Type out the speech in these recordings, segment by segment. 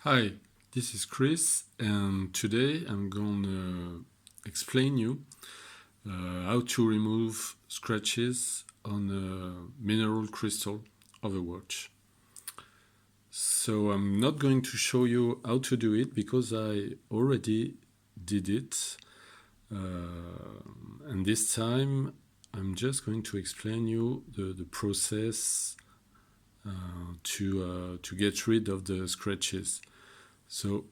Hi, this is Chris, and today I'm going to explain you how to remove scratches on a mineral crystal of a watch. So I'm not going to show you how to do it because I already did it, and this time I'm just going to explain you the process to get rid of the scratches. So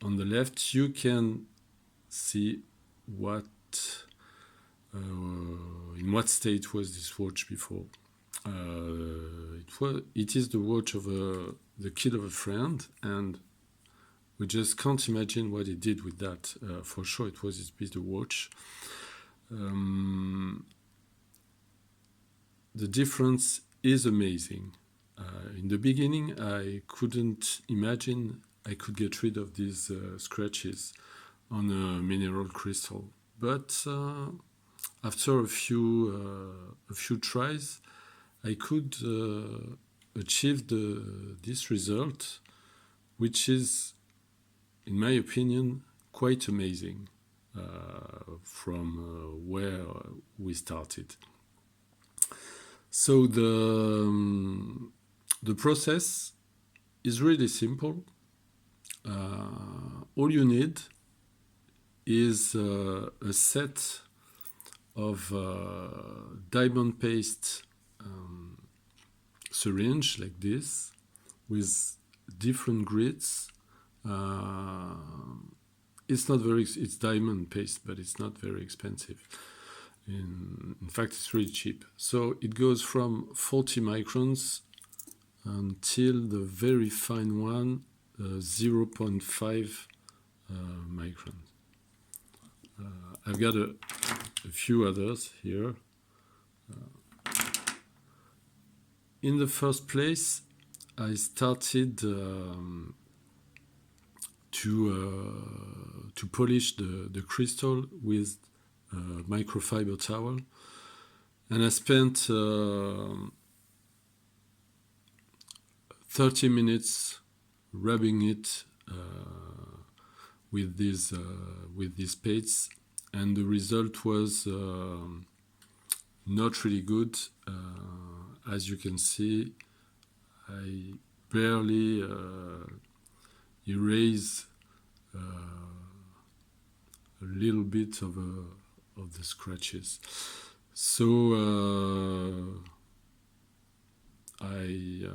on the left you can see what in what state was this watch before. It is the watch of the kid of a friend, and we just can't imagine what he did with that. For sure, it was his piece of watch. The difference is amazing. In the beginning, I couldn't imagine I could get rid of these scratches on a mineral crystal, but after a few tries, I could achieve this result, which is, in my opinion, quite amazing from where we started. So the process is really simple. All you need is a set of diamond paste syringe like this with different grits. It's diamond paste, but it's not very expensive. In fact, it's really cheap. So it goes from 40 microns until the very fine one, 0.5 microns. I've got a few others here. In the first place, I started to polish the crystal with a microfiber towel, and I spent 30 minutes rubbing it with these paints, and the result was not really good. As you can see, I barely erase a little bit of the scratches. So I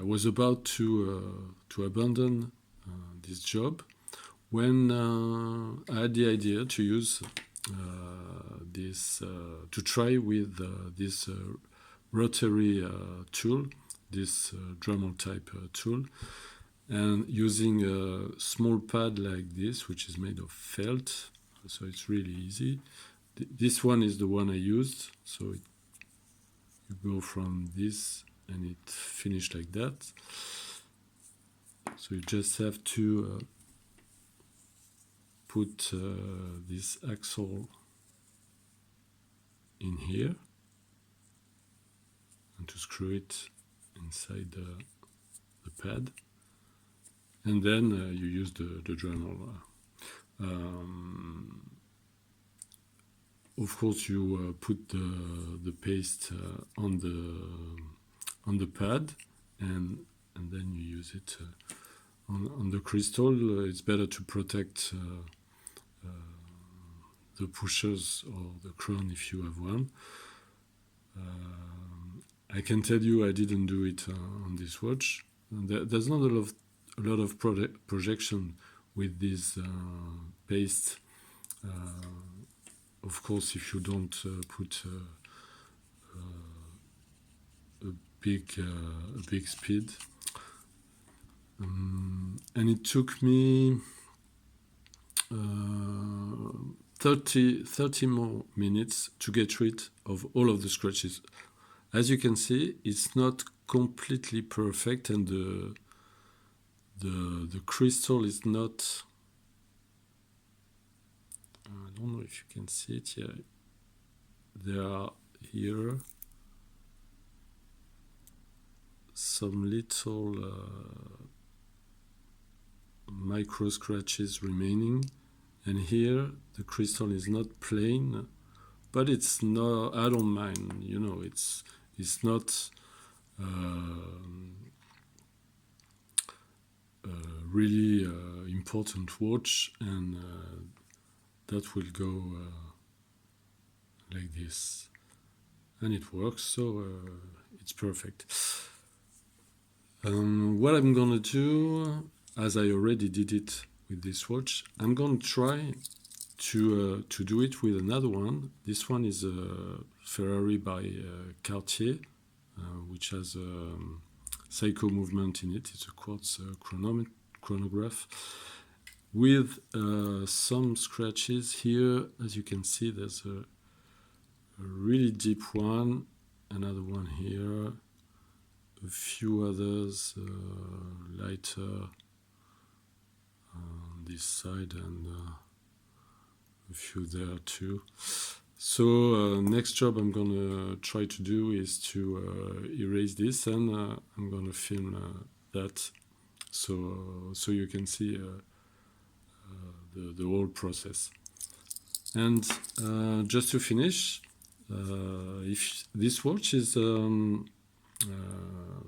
was about to abandon this job when I had the idea to use to try with this Rotary tool, this Dremel type tool, and using a small pad like this, which is made of felt, so it's really easy. This one is the one I used, so you go from this and it finished like that. So you just have to put this axle in here and to screw it inside the pad, and then you use the Dremel. Of course, you put the paste on the pad, and then you use it on the crystal. It's better to protect the pushers or the crown if you have one. I can tell you I didn't do it on this watch. There's not a lot of projection with this paste. Of course, if you don't put a big speed. And it took me 30 more minutes to get rid of all of the scratches. As you can see, it's not completely perfect, and the crystal is not. I don't know if you can see it here. There are here some little micro scratches remaining, and here the crystal is not plain, but it's no, I don't mind, you know, it's not really important watch, and that will go like this, and it works, so it's perfect. What I'm gonna do, as I already did it with this watch, I'm gonna try to do it with another one. This one is a Ferrari by Cartier, which has a psycho movement in it. It's a quartz chronograph with some scratches here. As you can see, there's a really deep one, another one here, a few others lighter on this side, and a few there too. So next job I'm gonna try to do is to erase this, and I'm gonna film that, so you can see the whole process. And just to finish, if this watch is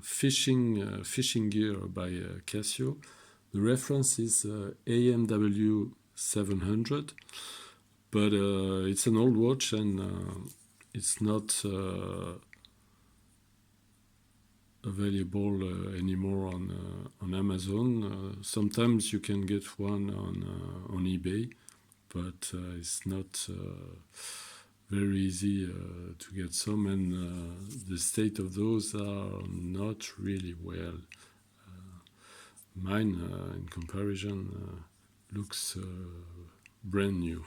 fishing gear by Casio, the reference is amw-700. But it's an old watch, and it's not available anymore on Amazon. Sometimes you can get one on eBay, but it's not very easy to get some, and the state of those are not really well. Mine, in comparison, looks brand new.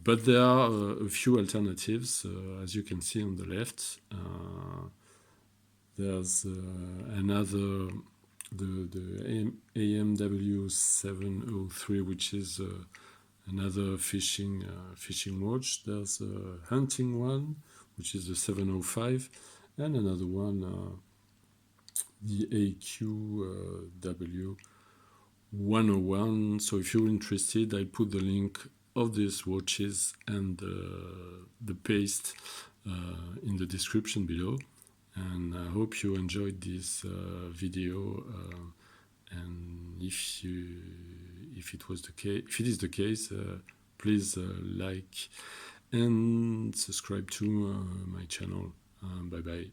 But there are a few alternatives, as you can see on the left. There's another, the amw-700, which is another fishing watch. There's a hunting one, which is the 705, and another one, the AQW101. So if you're interested, I put the link of these watches and the paste in the description below. And I hope you enjoyed this video. And if it is the case, please like and subscribe to my channel. Bye bye.